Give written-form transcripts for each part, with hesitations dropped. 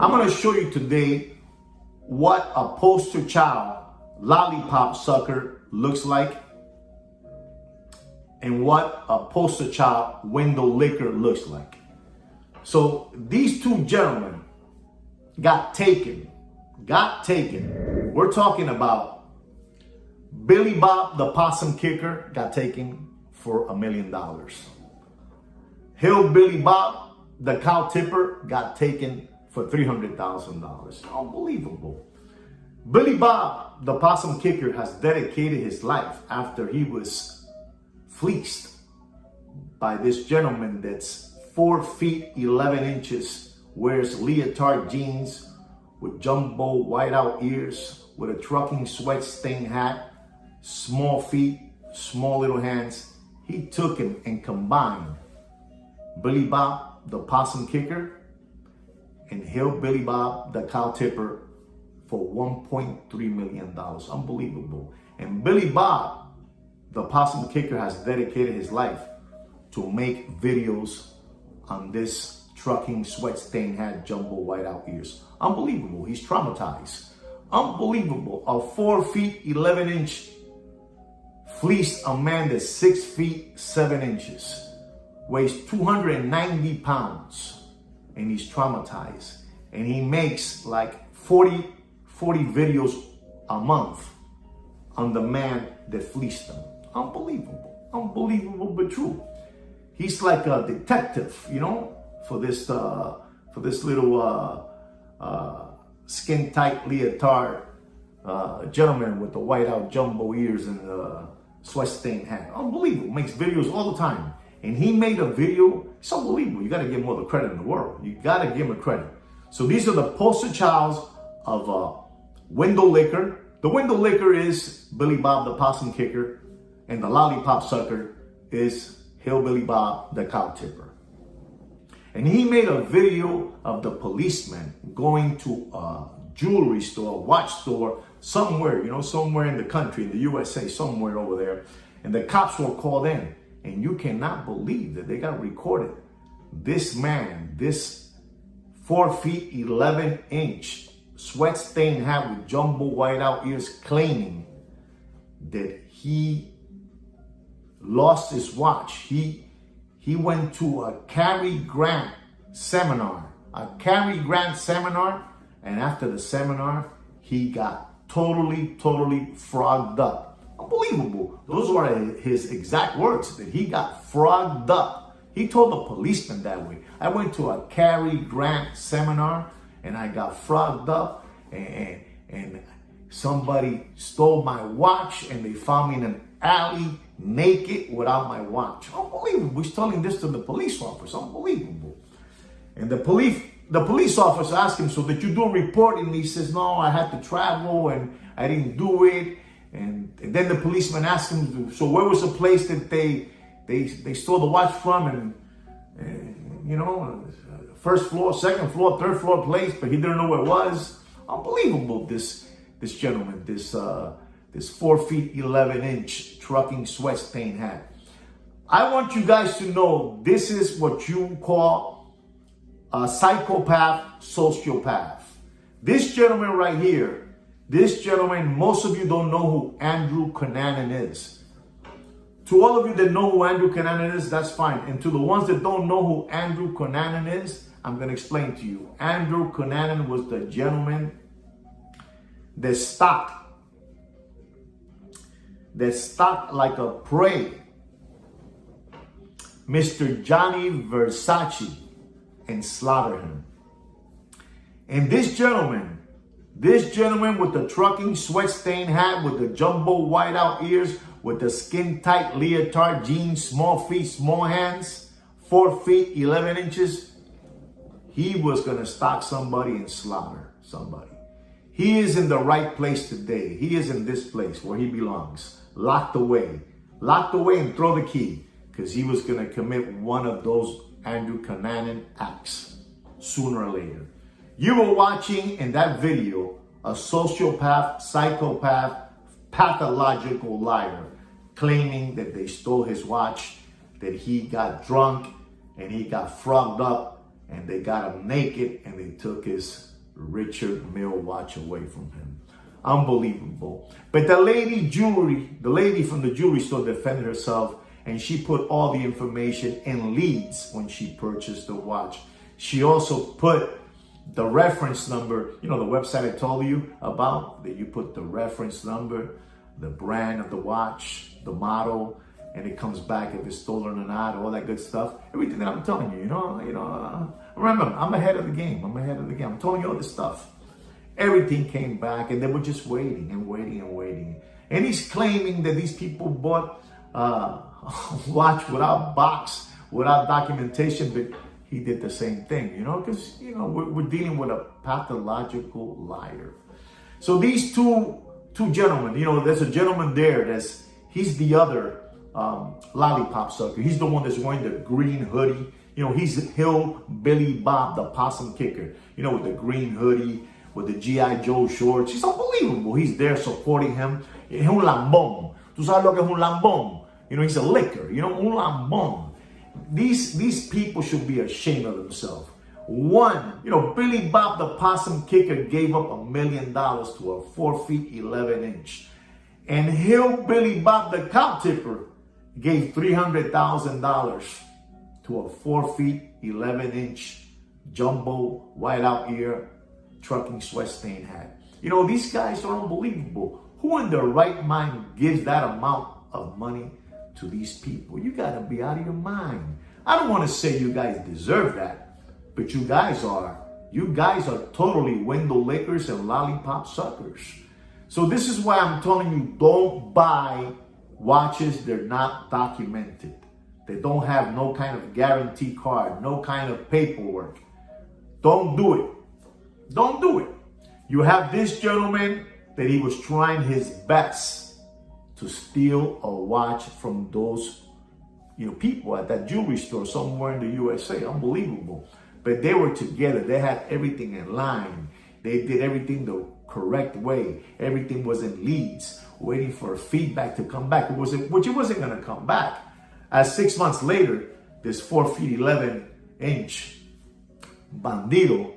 I'm going to show you today what a poster child lollipop sucker looks like and what a poster child window licker looks like. So these two gentlemen got taken. We're talking about Billy Bob, the possum kicker, got taken for $1 million. Hillbilly Bob, the cow tipper, got taken for $300,000. Unbelievable. Billy Bob, the possum kicker, has dedicated his life after he was fleeced by this gentleman that's 4 feet 11 inches, wears leotard jeans with jumbo whiteout ears, with a trucking sweat stain hat, small feet, small little hands. He took and combined Billy Bob, the possum kicker, and Hillbilly Bob, the cow tipper, for $1.3 million. Unbelievable. And Billy Bob, the possum kicker, has dedicated his life to make videos on this trucking sweat stain hat, jumbo whiteout ears. Unbelievable. He's traumatized. Unbelievable. A 4 feet 11 inch fleeced a man that's 6 feet 7 inches, weighs 290 pounds, and he's traumatized. And he makes like 40 videos a month on the man that fleeced him. Unbelievable. Unbelievable, but true. He's like a detective, you know, for this little skin tight leotard gentleman with the whiteout jumbo ears and the sweat stained hat. Unbelievable. Makes videos all the time. And he made a video. It's unbelievable. You got to give him all the credit in the world. You got to give him a credit. So these are the poster childs of window licker. The window licker is Billy Bob, the possum kicker, and the lollipop sucker is Hillbilly Bob, the cow tipper. And he made a video of the policeman going to a jewelry store, watch store, somewhere, you know, somewhere in the country, in the USA, somewhere over there. And the cops were called in. And you cannot believe that they got recorded. This man, this 4 feet 11 inch sweat stained hat with jumbo whiteout ears, claiming that he lost his watch. He went to a Cary Grant seminar, and after the seminar, he got totally frogged up. Unbelievable. Those were his exact words, that he got frogged up. He told the policeman that way. I went to a Cary Grant seminar and I got frogged up, and somebody stole my watch and they found me in an alley naked without my watch. Unbelievable. He's telling this to the police officer. Unbelievable. And the police officer asked him, so did you do a report? And he says, no, I had to travel and I didn't do it. And then the policeman asked him, so where was the place that they stole the watch from? And you know, first floor, second floor, third floor place, but he didn't know where it was. Unbelievable, this gentleman, this 4 feet 11 inch trucking sweat stain hat. I want you guys to know this is what you call a psychopath, sociopath. This gentleman right here, this gentleman, most of you don't know who Andrew Cunanan is. To all of you that know who Andrew Cunanan is, that's fine. And to the ones that don't know who Andrew Cunanan is, I'm going to explain to you. Andrew Cunanan was the gentleman that stalked like a prey Mr. Johnny Versace and slaughtered him. And this gentleman with the trucking sweat stained hat, with the jumbo whiteout ears, with the skin tight leotard jeans, small feet, small hands, 4 feet 11 inches, he was going to stalk somebody and slaughter somebody. He is in the right place today. He is in this place where he belongs, locked away and throw the key, because he was going to commit one of those Andrew Cunanan acts sooner or later. You were watching in that video a sociopath, psychopath, pathological liar claiming that they stole his watch, that he got drunk and he got frogged up and they got him naked, and they took his Richard Mille watch away from him. Unbelievable. But the lady from the jewelry store defended herself, and she put all the information in leads when she purchased the watch. She also put the reference number, you know, the website I told you about, that you put the reference number, the brand of the watch, the model, and it comes back if it's stolen or not, all that good stuff. Everything that I'm telling you, you know, remember, I'm ahead of the game. I'm telling you all this stuff. Everything came back, and they were just waiting and waiting and waiting. And he's claiming that these people bought a watch without box, without documentation, but he did the same thing, you know, because, you know, we're dealing with a pathological liar. So these two gentlemen, you know, there's a gentleman there he's the other lollipop sucker. He's the one that's wearing the green hoodie. You know, he's Hillbilly Bob, the possum kicker, you know, with the green hoodie, with the G.I. Joe shorts. He's unbelievable. He's there supporting him. Es un lambón. Tú sabes lo que es un lambón? You know, he's a licker, you know, un lambón. These people should be ashamed of themselves. One, you know, Billy Bob the possum kicker gave up $1 million to a 4 feet 11 inch. And Hillbilly Bob the cow tipper gave $300,000 to a 4 feet 11 inch jumbo whiteout ear trucking sweat stain hat. You know, these guys are unbelievable. Who in their right mind gives that amount of money to these people? You got to be out of your mind. I don't want to say you guys deserve that, but you guys are totally window lickers and lollipop suckers. So this is why I'm telling you, don't buy watches they're not documented. They don't have no kind of guarantee card, no kind of paperwork. Don't do it. Don't do it. You have this gentleman that he was trying his best to steal a watch from those, you know, people at that jewelry store somewhere in the USA. Unbelievable. But they were together. They had everything in line. They did everything the correct way. Everything was in leads, waiting for feedback to come back. It wasn't going to come back. As 6 months later, this 4 feet 11 inch bandido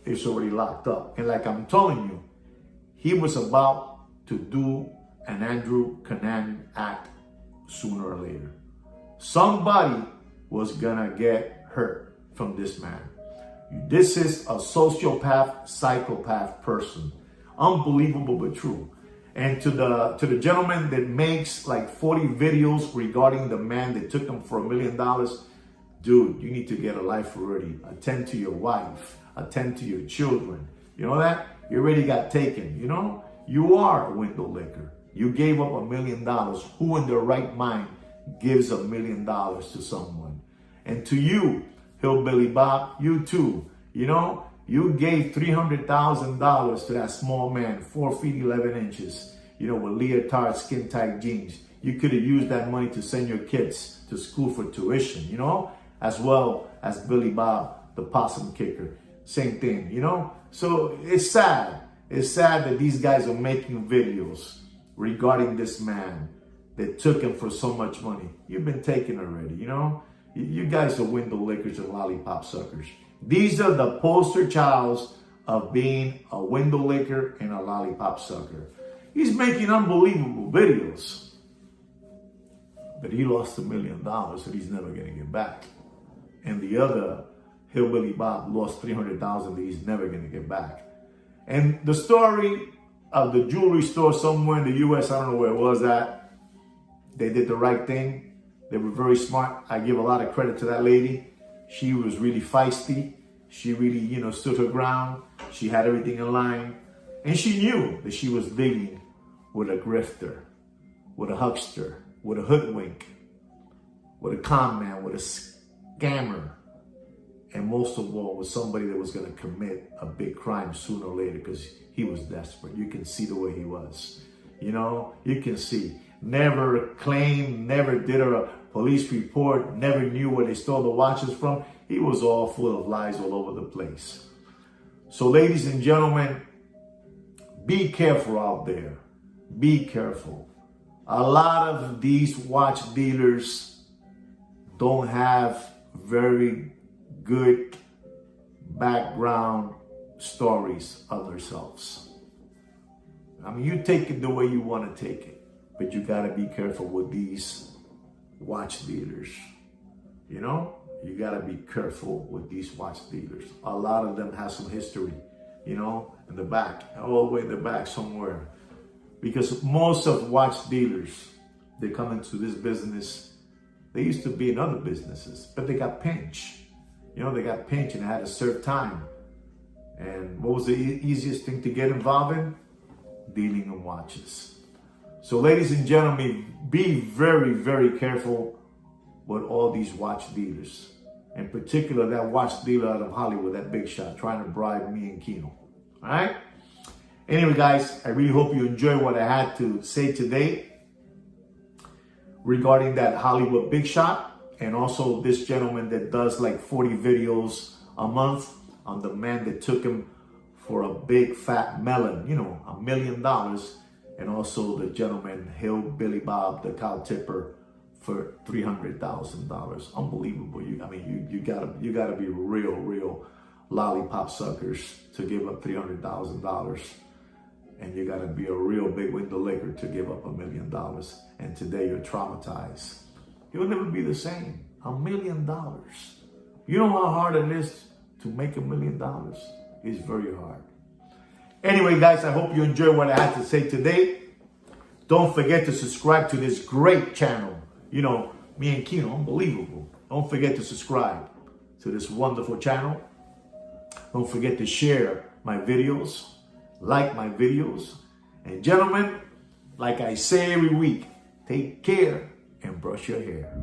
is already locked up. And like I'm telling you, he was about to do an Andrew Cunanan act sooner or later. Somebody was gonna get hurt from this man. This is a sociopath, psychopath person. Unbelievable but true. And to the gentleman that makes like 40 videos regarding the man that took him for $1 million, dude, you need to get a life already. Attend to your wife. Attend to your children. You know that? You already got taken, you know? You are a window licker. You gave up $1 million. Who in their right mind gives $1 million to someone? And to you, Hillbilly Bob, you too. You know, you gave $300,000 to that small man, 4 feet 11 inches, you know, with leotard skin tight jeans. You could have used that money to send your kids to school for tuition, you know, as well as Billy Bob, the possum kicker. Same thing, you know? So it's sad. It's sad that these guys are making videos regarding this man that took him for so much money. You've been taken already, you know? You guys are window lickers and lollipop suckers. These are the poster childs of being a window licker and a lollipop sucker. He's making unbelievable videos, but he lost $1 million that he's never going to get back. And the other Hillbilly Bob lost $300,000 that he's never going to get back. And the story of the jewelry store somewhere in the U.S., I don't know where it was at, they did the right thing. They were very smart. I give a lot of credit to that lady. She was really feisty. She really, you know, stood her ground. She had everything in line. And she knew that she was dealing with a grifter, with a huckster, with a hoodwink, with a con man, with a scammer. And most of all, with somebody that was going to commit a big crime sooner or later because he was desperate. You can see the way he was. You know, you can see. Never claimed, never did a police report, never knew where they stole the watches from. He was all full of lies all over the place. So ladies and gentlemen, be careful out there. Be careful. A lot of these watch dealers don't have very good background stories of themselves. I mean, you take it the way you want to take it, but you got to be careful with these watch dealers. You know, you got to be careful with these watch dealers. A lot of them have some history, you know, in the back, all the way in the back somewhere. Because most of watch dealers, they come into this business, they used to be in other businesses, but they got pinched. You know, they got pinched and had to serve time. And what was the easiest thing to get involved in? Dealing in watches. So ladies and gentlemen, be very, very careful with all these watch dealers. In particular, that watch dealer out of Hollywood, that big shot, trying to bribe me and Kino. All right? Anyway, guys, I really hope you enjoy what I had to say today regarding that Hollywood big shot, and also this gentleman that does like 40 videos a month on the man that took him for a big fat melon, you know, $1 million, and also the gentleman Billy Bob, the cow tipper, for $300,000. Unbelievable. You gotta be real lollipop suckers to give up $300,000. And you got to be a real big window licker to give up $1 million. And today you're traumatized. You'll never be the same. $1 million. You know how hard it is to make $1 million? It's very hard. Anyway, guys, I hope you enjoyed what I had to say today. Don't forget to subscribe to this great channel. You know, me and Kino, unbelievable. Don't forget to subscribe to this wonderful channel. Don't forget to share my videos. Like my videos. And gentlemen, like I say every week, take care and brush your hair.